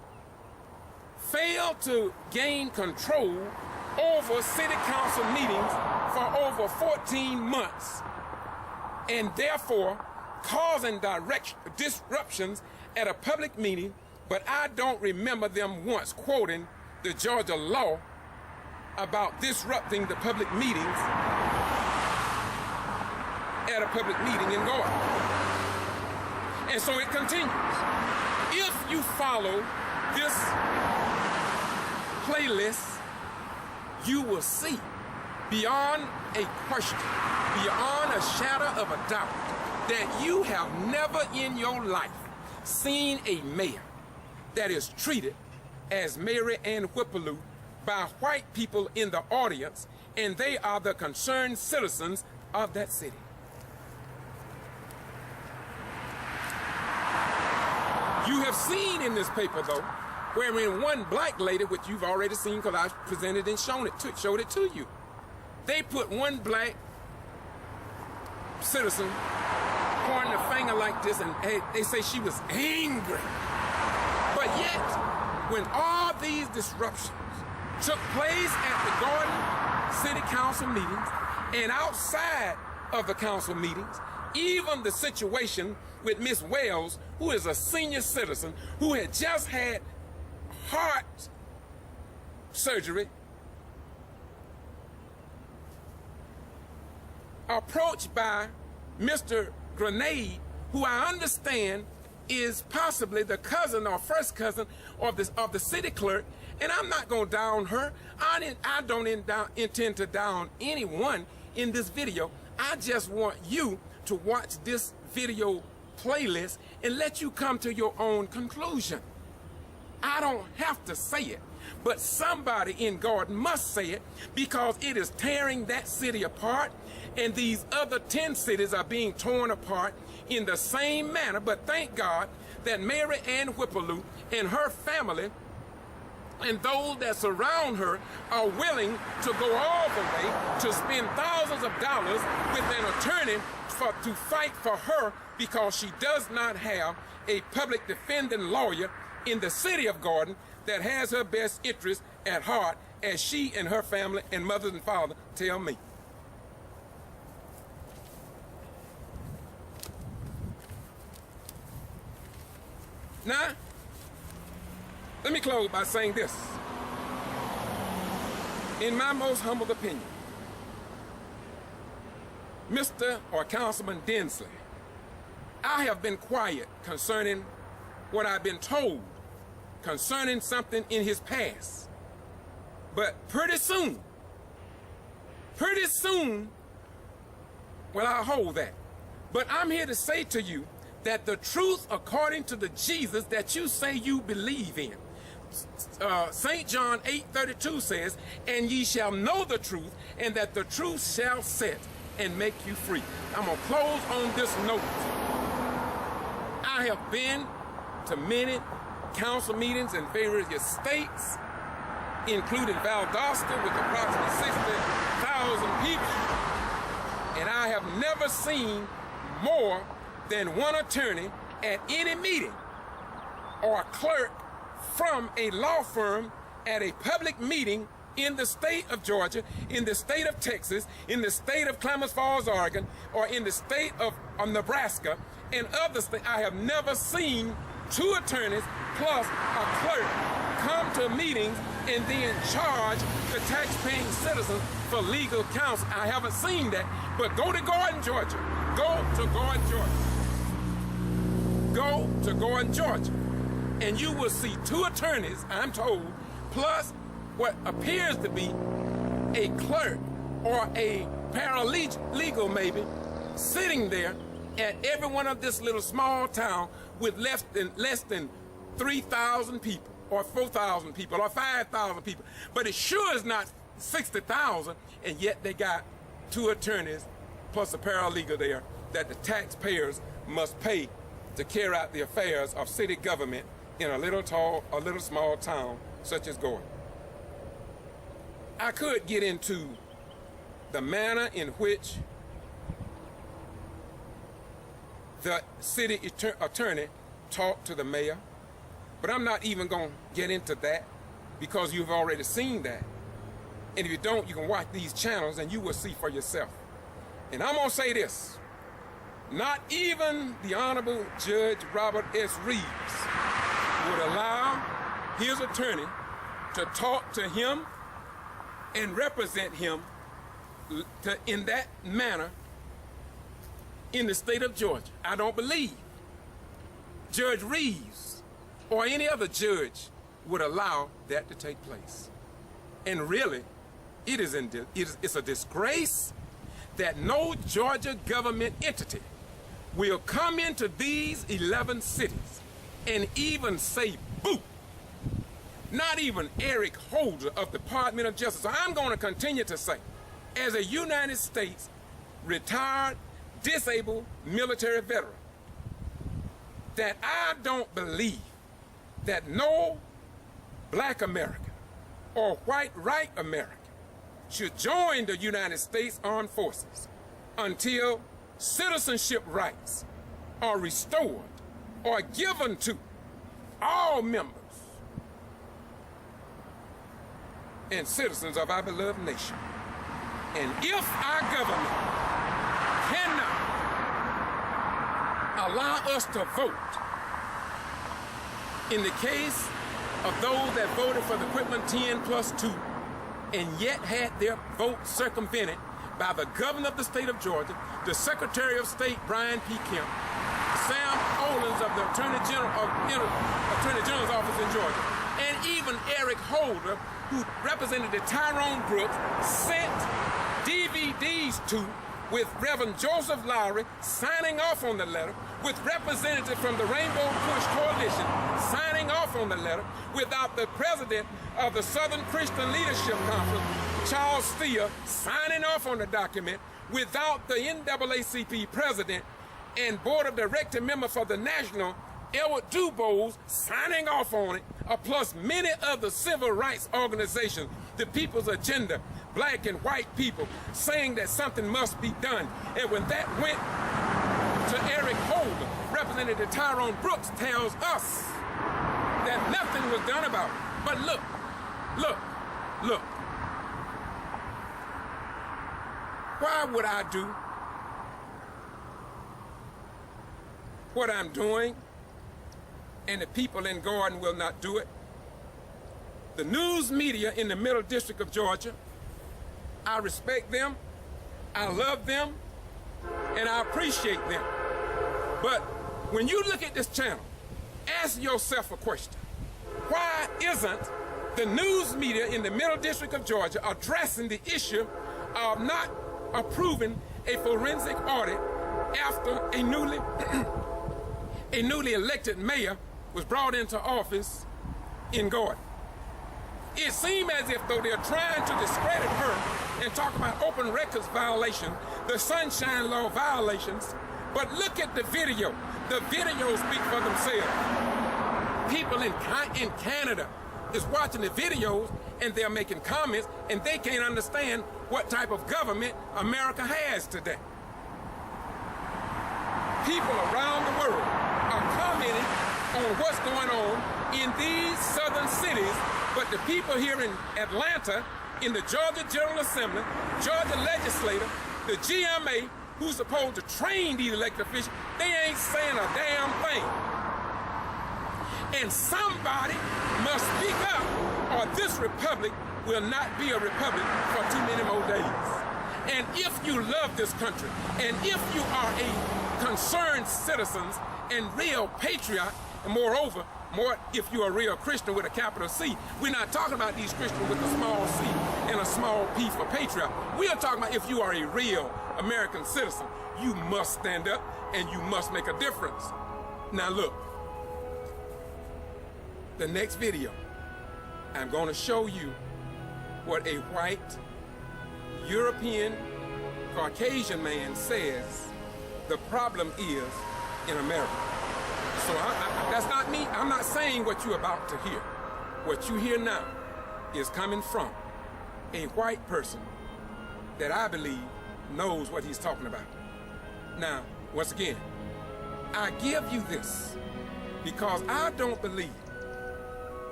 fail to gain control over city council meetings for over 14 months, and therefore causing direct disruptions at a public meeting, but I don't remember them once quoting the Georgia law about disrupting the public meetings at a public meeting in Gordon. And so it continues. If you follow this playlist, you will see beyond a question, beyond a shadow of a doubt, that you have never in your life seen a mayor that is treated as Mary Ann Whippaloo by white people in the audience, and they are the concerned citizens of that city. You have seen in this paper, though, wherein one black lady, which you've already seen because I presented and showed it to you, they put one black citizen pointing a finger like this, and they say she was angry. But yet, when all these disruptions took place at the Gordon City Council meetings and outside of the council meetings, even the situation with Miss Wells, who is a senior citizen who had just had heart surgery, approached by Mr. Grenade, who I understand is possibly the cousin or first cousin of the city clerk, And I'm not going to down her. I don't intend to down anyone in this video. I just want you to watch this video playlist and let you come to your own conclusion. I don't have to say it, but somebody in God must say it, because it is tearing that city apart, and these other 10 cities are being torn apart in the same manner. But thank God that Mary Ann Whipperloo and her family and those that surround her are willing to go all the way to spend thousands of dollars with an attorney to fight for her, because she does not have a public defending lawyer in the city of Gordon that has her best interest at heart, as she and her family and mother and father tell me. Now, let me close by saying this. In my most humble opinion, Mr. or Councilman Densley, I have been quiet concerning what I've been told concerning something in his past. But pretty soon, well, I'll hold that. But I'm here to say to you that the truth according to the Jesus that you say you believe in, St. John 8:32 says, and ye shall know the truth, and that the truth shall set and make you free. I'm going to close on this note. I have been to many council meetings in various states, including Valdosta with approximately 60,000 people, and I have never seen more than one attorney at any meeting or a clerk from a law firm at a public meeting in the state of Georgia, in the state of Texas, in the state of Klamath Falls, Oregon, or in the state of Nebraska, and other states. I have never seen 2 attorneys plus a clerk come to meetings and then charge the tax-paying citizens for legal counsel. I haven't seen that. But go to Gordon, Georgia. Go to Gordon, Georgia. Go to Gordon, Georgia, and you will see 2 attorneys, I'm told, plus what appears to be a clerk or a paralegal maybe, sitting there at every one of this little small town with less than 3,000 people or 4,000 people or 5,000 people. But it sure is not 60,000, and yet they got 2 attorneys plus a paralegal there that the taxpayers must pay to carry out the affairs of city government in a little small town such as Gordon. I could get into the manner in which the city attorney talked to the mayor, but I'm not even going to get into that, because you've already seen that. And if you don't, you can watch these channels and you will see for yourself. And I'm going to say this. Not even the Honorable Judge Robert S. Reeves would allow his attorney to talk to him and represent him in that manner in the state of Georgia. I don't believe Judge Reeves or any other judge would allow that to take place. And really, it's a disgrace that no Georgia government entity will come into these 11 cities and even say boo. Not even Eric Holder of the Department of Justice. So I'm going to continue to say, as a United States retired disabled military veteran, that I don't believe that no black American or white right American should join the United States Armed Forces until citizenship rights are restored or given to all members and citizens of our beloved nation. And if our government cannot allow us to vote, in the case of those that voted for the Quitman 10+2 and yet had their vote circumvented by the governor of the state of Georgia, the Secretary of State Brian P. Kemp, Sam Olens of the Attorney General's office in Georgia, and even Eric Holder, who represented the Tyrone Brooks, sent DVDs to with Reverend Joseph Lowry signing off on the letter, with representatives from the Rainbow Push Coalition signing off on the letter, without the president of the Southern Christian Leadership Conference, Charles Steele, signing off on the document, without the NAACP president and board of director member for the National, Edward Dubose, signing off on it, plus many other civil rights organizations, the People's Agenda, black and white people, saying that something must be done. And when that went to Eric Holder, Representative Tyrone Brooks tells us that nothing was done about it. But look. Why would I do what I'm doing and the people in Gordon will not do it? The news media in the Middle District of Georgia, I respect them, I love them, and I appreciate them. But when you look at this channel, ask yourself a question. Why isn't the news media in the Middle District of Georgia addressing the issue of not approving a forensic audit after a newly elected mayor was brought into office in Gordon? It seems as if though they're trying to discredit her and talk about open records violation, the Sunshine Law violations, but look at the video. The videos speak for themselves. People in Canada is watching the videos and they're making comments and they can't understand what type of government America has today. People around the world are commenting on what's going on in these southern cities, but the people here in Atlanta, in the Georgia General Assembly, Georgia legislator, the GMA, who's supposed to train these elected officials, they ain't saying a damn thing. And somebody must speak up, or this republic will not be a republic for too many more days. And if you love this country, and if you are a concerned citizen and real patriot, and moreover, if you're a real Christian with a capital C, we're not talking about these Christians with a small c and a small p for patriot. We are talking about if you are a real American citizen, you must stand up and you must make a difference. Now look, the next video, I'm going to show you what a white European Caucasian man says the problem is in America. So that's not me. I'm not saying what you're about to hear. What you hear now is coming from a white person that I believe knows what he's talking about. Now, once again, I give you this because I don't believe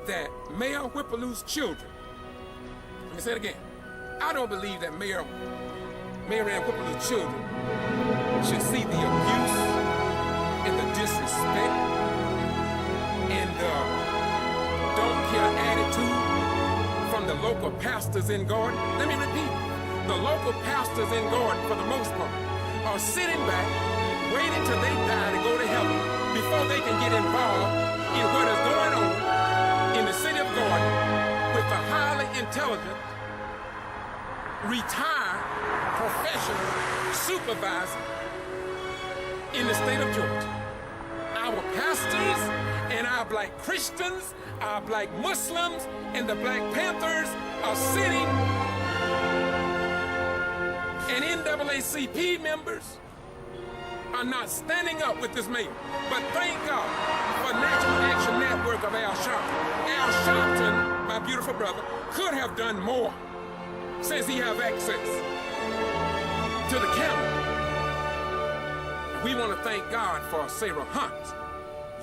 that Mayor Whippaloo's children, let me say it again, I don't believe that Mayor Ann Whippaloo's children should see the abuse and the disrespect and the don't care attitude from the local pastors in Gordon. Let me repeat, the local pastors in Gordon, for the most part, are sitting back, waiting till they die to go to heaven before they can get involved in what is going on in the city of Gordon with the highly intelligent, retired, professional supervisor in the state of Georgia. Our pastors and our black Christians, our black Muslims, and the Black Panthers are sitting, and NAACP members are not standing up with this mayor. But thank God for National Action Network of Al Sharpton. Al Sharpton, my beautiful brother, could have done more since he have access to the camera. We want to thank God for Sarah Hunt.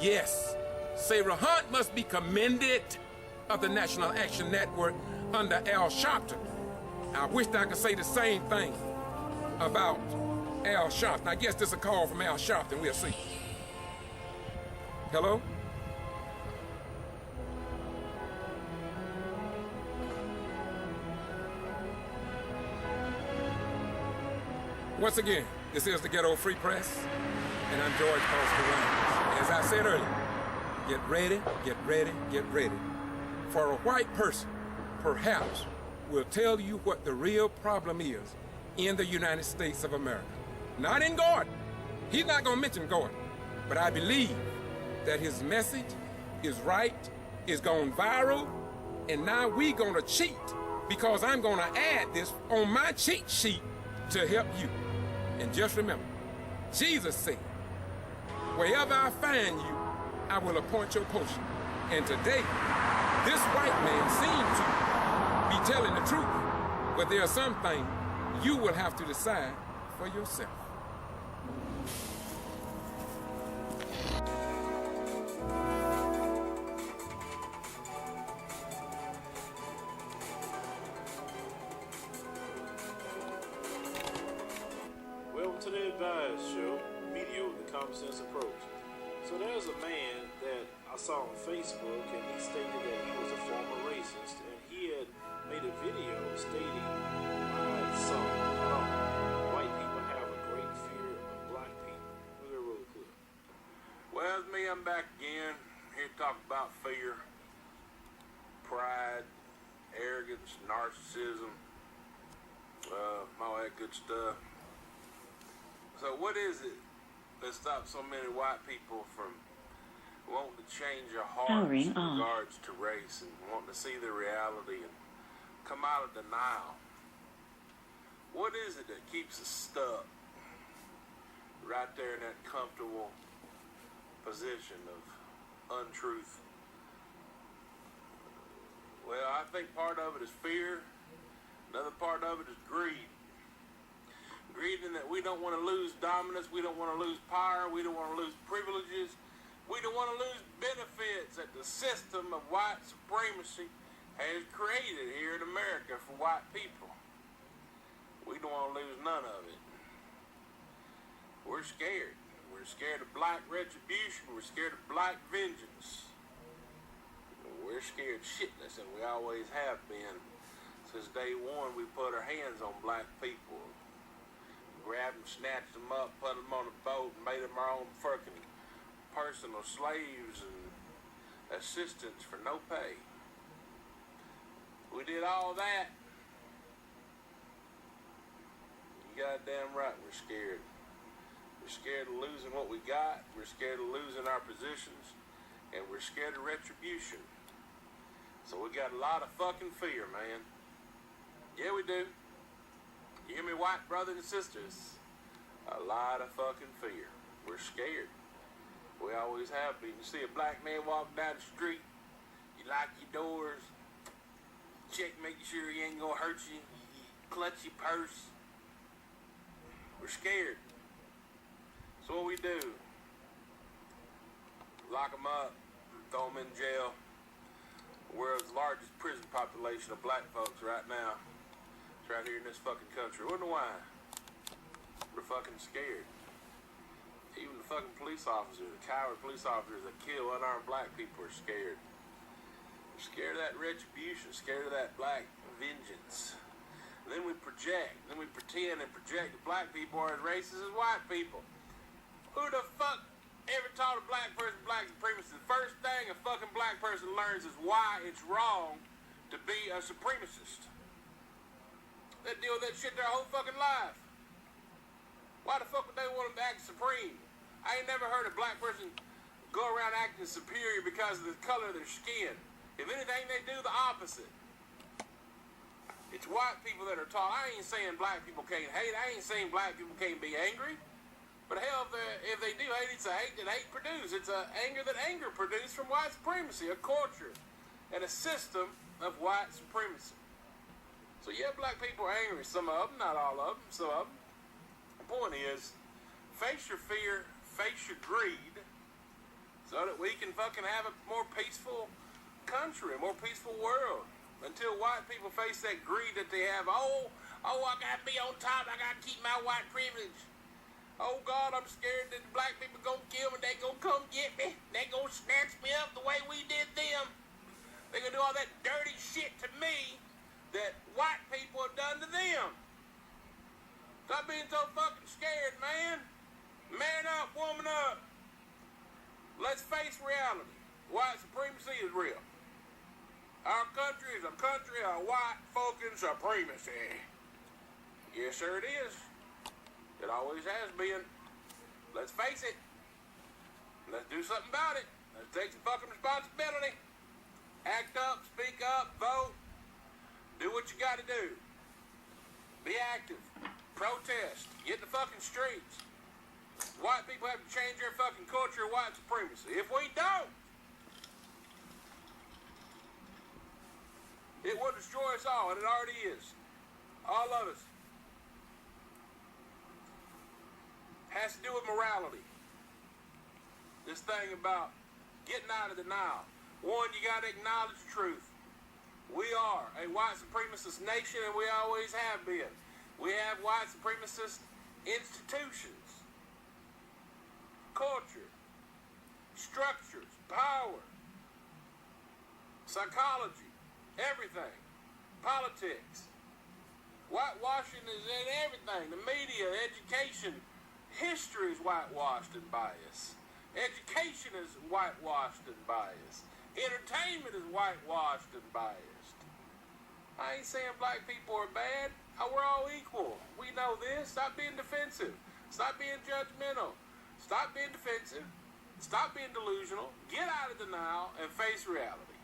Yes, Sarah Hunt must be commended of the National Action Network under Al Sharpton. I wish I could say the same thing about Al Sharpton. I guess this is a call from Al Sharpton. We'll see. Hello? Once again, this is the Ghetto Free Press, and I'm George Boston Rhymes. As I said earlier, get ready, get ready, get ready for a white person, perhaps, will tell you what the real problem is in the United States of America. Not in Gordon. He's not going to mention Gordon. But I believe that his message is right, is gone viral, and now we going to cheat because I'm going to add this on my cheat sheet to help you. And just remember, Jesus said, wherever I find you, I will appoint your portion. And today, this white man seems to be telling the truth, but there are some things you will have to decide for yourself. Welcome to the Advice Show, media with a common sense approach. So there's a man that I saw on Facebook, and he stated that he was a former racist, and he had made a video stating why some white people have a great fear of black people. We're gonna roll the clip. Well, it's me, I'm back again, here to talk about fear, pride, arrogance, narcissism, all that good stuff. So what is it that stops so many white people from wanting to change their hearts in regards to race and wanting to see the reality and come out of denial? What is it that keeps us stuck right there in that comfortable position of untruth? Well, I think part of it is fear. Another part of it is greed. Greed in that we don't want to lose dominance, we don't want to lose power, we don't want to lose privileges, we don't want to lose benefits that the system of white supremacy has created here in America for white people. We don't want to lose none of it. We're scared. We're scared of black retribution. We're scared of black vengeance. We're scared shitless, and we always have been. Since day one, we put our hands on black people. Grabbed them, snatched them up, put them on a boat, and made them our own fucking personal slaves and assistants for no pay. We did all that. You goddamn right, we're scared. We're scared of losing what we got. We're scared of losing our positions. And we're scared of retribution. So we got a lot of fucking fear, man. Yeah, we do. You hear me, white brothers and sisters? A lot of fucking fear. We're scared. We always have been. You see a black man walking down the street, you lock your doors, check, making sure he ain't gonna hurt you, you clutch your purse. We're scared. So what we do? Lock them up, throw them in jail. The world's largest prison population of black folks right now. It's right here in this fucking country. Wonder why? We're fucking scared. Even the fucking police officers, the coward police officers that kill unarmed black people are scared. They're scared of that retribution, scared of that black vengeance. And then we project, then we pretend and project that black people are as racist as white people. Who the fuck ever taught a black person black supremacy? The first thing a fucking black person learns is why it's wrong to be a supremacist. They deal with that shit their whole fucking life. Why the fuck would they want them to act supreme? I ain't never heard a black person go around acting superior because of the color of their skin. If anything, they do the opposite. It's white people that are taught. I ain't saying black people can't hate. I ain't saying black people can't be angry. But hell, if they do hate, it's a hate that hate produces. It's a anger that anger produced from white supremacy, a culture and a system of white supremacy. So yeah, black people are angry. Some of them, not all of them, some of them. The point is, face your fear, face your greed, so that we can fucking have a more peaceful country, a more peaceful world. Until white people face that greed that they have. Oh, I gotta be on top. I gotta keep my white privilege. Oh God, I'm scared that black people gonna kill me. They gonna come get me. They gonna snatch me up the way we did them. They gonna do all that dirty shit to me that white people have done to them. Stop being so fucking scared, man. Man up, woman up. Let's face reality. White supremacy is real. Our country is a country of white fucking supremacy. Yes, sir, it is. It always has been. Let's face it. Let's do something about it. Let's take some fucking responsibility. Act up, speak up, vote. Do what you gotta do. Be active. Protest. Get in the fucking streets. White people have to change their fucking culture of white supremacy. If we don't, it will destroy us all, and it already is. All of us. Has to do with morality. This thing about getting out of denial. One, you got to acknowledge the truth. We are a white supremacist nation, and we always have been. We have white supremacist institutions, culture, structures, power, psychology, everything, politics. Whitewashing is in everything. The media, education, history is whitewashed and biased. Education is whitewashed and biased. Entertainment is whitewashed and biased. I ain't saying black people are bad. We're all equal. We know this. Stop being defensive. Stop being judgmental. Stop being defensive. Stop being delusional. Get out of denial and face reality.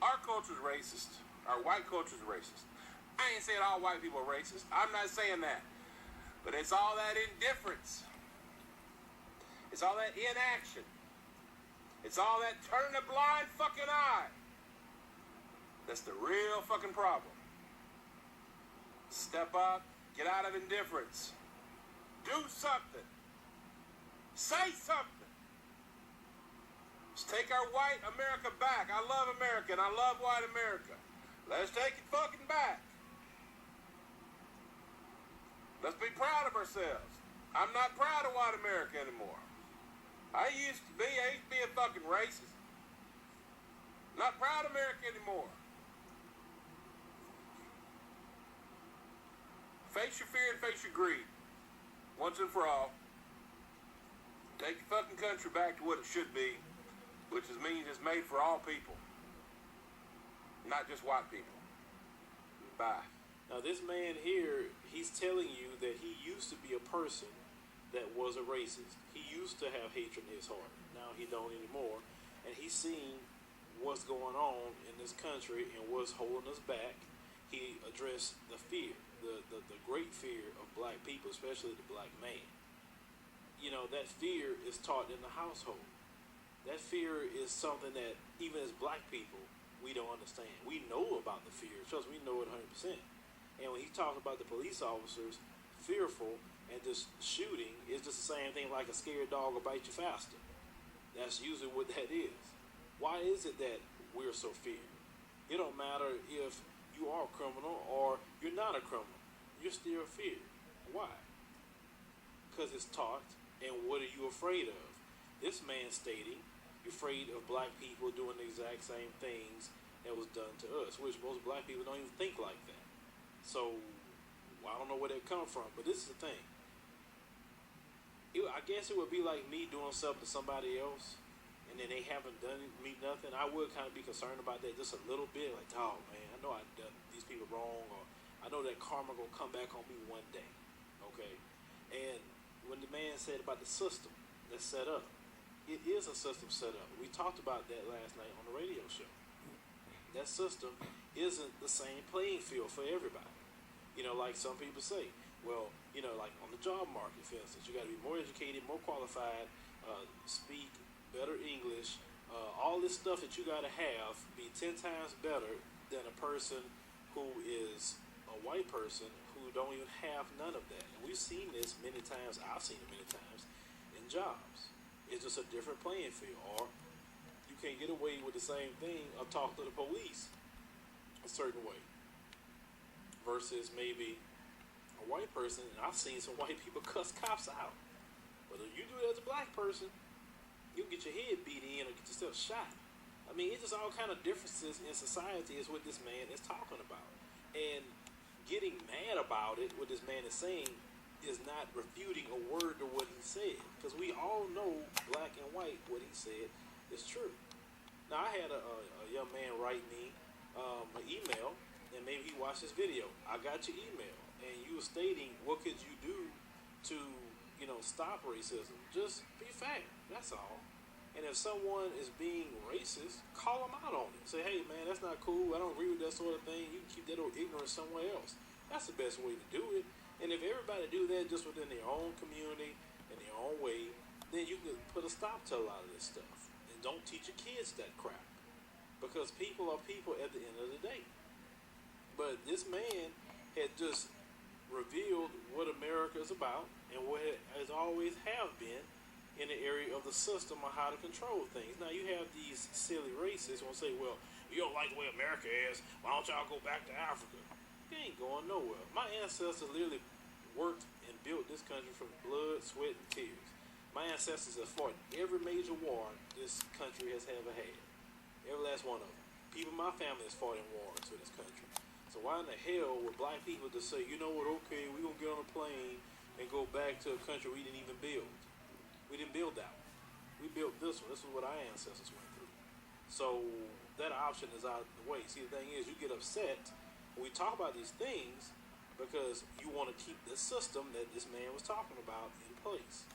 Our culture is racist. Our white culture is racist. I ain't saying all white people are racist. I'm not saying that. But it's all that indifference. It's all that inaction. It's all that turning a blind fucking eye. That's the real fucking problem. Step up. Get out of indifference. Do something. Say something. Let's take our white America back. I love America and I love white America. Let's take it fucking back. Let's be proud of ourselves. I'm not proud of white America anymore. I used to be a fucking racist. Not proud of America anymore. Face your fear and face your greed. Once and for all. Take your fucking country back to what it should be, which means it's made for all people. Not just white people. Bye. Now this man here, he's telling you that he used to be a person that was a racist. He used to have hatred in his heart. Now he don't anymore. And he's seen what's going on in this country and what's holding us back. He addressed the fear, the great fear of black people, especially the black man. You know, that fear is taught in the household. That fear is something that even as black people, we don't understand. We know about the fear. Trust me, we know it 100%. And when he talks about the police officers fearful and just shooting, it's just the same thing like a scared dog will bite you faster. That's usually what that is. Why is it that we're so feared? It don't matter if you are a criminal or you're not a criminal. You're still feared. Why? Because it's taught, and what are you afraid of? This man stating, you're afraid of black people doing the exact same things that was done to us, which most black people don't even think like that. So, I don't know where that come from, but this is the thing. I guess it would be like me doing something to somebody else, and then they haven't done me nothing. I would kind of be concerned about that just a little bit, like, oh man, I know I done these people wrong, or I know that karma gonna come back on me one day, okay? And when the man said about the system that's set up, it is a system set up. We talked about that last night on the radio show. That system isn't the same playing field for everybody. You know, like some people say, well, you know, like on the job market, for instance, you got to be more educated, more qualified, speak better English, all this stuff that you got to have be 10 times better than a person who is a white person who don't even have none of that. And we've seen this many times. I've seen it many times in jobs. It's just a different playing field. Or you can't get away with the same thing of talking to the police a certain way versus maybe a white person. And I've seen some white people cuss cops out. But if you do it as a black person, you'll get your head beat in or get yourself shot. I mean, it's just all kind of differences in society is what this man is talking about. And getting mad about it, what this man is saying, is not refuting a word to what he said. Because we all know, black and white, what he said is true. Now, I had a young man write me an email, and maybe he watched this video. I got your email, and you were stating what could you do to, stop racism. Just be fair. That's all. And if someone is being racist, call them out on it. Say, hey, man, that's not cool. I don't agree with that sort of thing. You can keep that old ignorance somewhere else. That's the best way to do it. And if everybody do that just within their own community and their own way, then you can put a stop to a lot of this stuff. And don't teach your kids that crap. Because people are people at the end of the day. But this man had just revealed what America is about and what it has always have been in the area of the system on how to control things. Now, you have these silly racists who will say, well, you don't like the way America is, why don't y'all go back to Africa? You ain't going nowhere. My ancestors literally worked and built this country from blood, sweat, and tears. My ancestors have fought every major war this country has ever had. Every last one of them. People in my family has fought in wars for this country. So why in the hell would black people just say, you know what, okay, we're going to get on a plane and go back to a country we didn't even build? We didn't build that one. We built this one. This is what our ancestors went through. So that option is out of the way. See, the thing is, you get upset when we talk about these things because you want to keep the system that this man was talking about in place.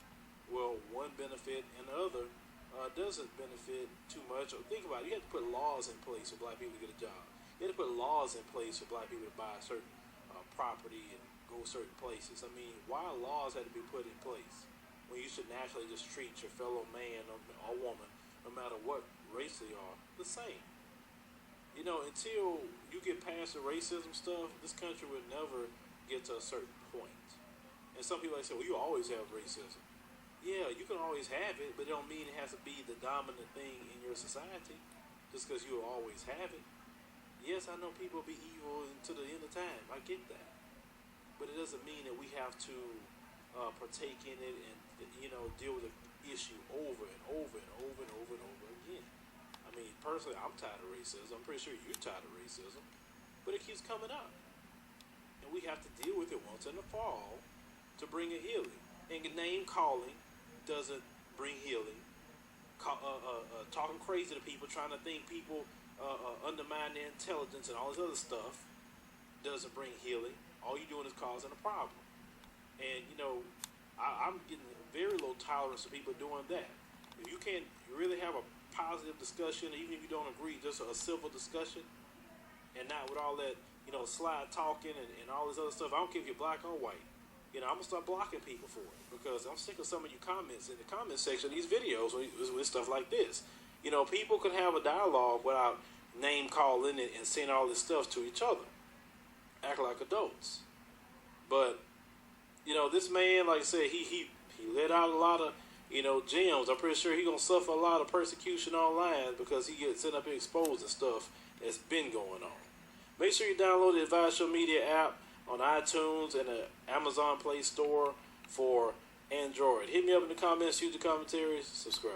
Well, one benefit and the other doesn't benefit too much. Think about it. You have to put laws in place for black people to get a job. You have to put laws in place for black people to buy certain property and go certain places. I mean, why laws had to be put in place when you should naturally just treat your fellow man or woman, no matter what race they are, the same? Until you get past the racism stuff, this country would never get to a certain point. And some people say, well, you always have racism. Yeah, you can always have it, but it don't mean it has to be the dominant thing in your society just because you'll always have it. Yes, I know people will be evil until the end of time. I get that. But it doesn't mean that we have to partake in it and, deal with the issue over and over and over and over and over again. I mean, personally, I'm tired of racism. I'm pretty sure you're tired of racism. But it keeps coming up. And we have to deal with it once and for all to bring a healing. And name calling doesn't bring healing. Talking crazy to people, trying to think people undermine their intelligence and all this other stuff doesn't bring healing. All you're doing is causing a problem. And, I'm getting very low tolerance of people doing that. If you can't really have a positive discussion, even if you don't agree, just a civil discussion, and not with all that, slide talking and all this other stuff. I don't care if you're black or white. I'm going to start blocking people for it because I'm sick of some of you comments in the comment section of these videos with stuff like this. People can have a dialogue without name calling and saying all this stuff to each other. Act like adults. But, this man, like I said, he let out a lot of, gems. I'm pretty sure he's going to suffer a lot of persecution online because he gets sent up here exposing stuff that's been going on. Make sure you download the Advice Social Media app on iTunes and the Amazon Play Store for Android. Hit me up in the comments, use the commentaries, subscribe.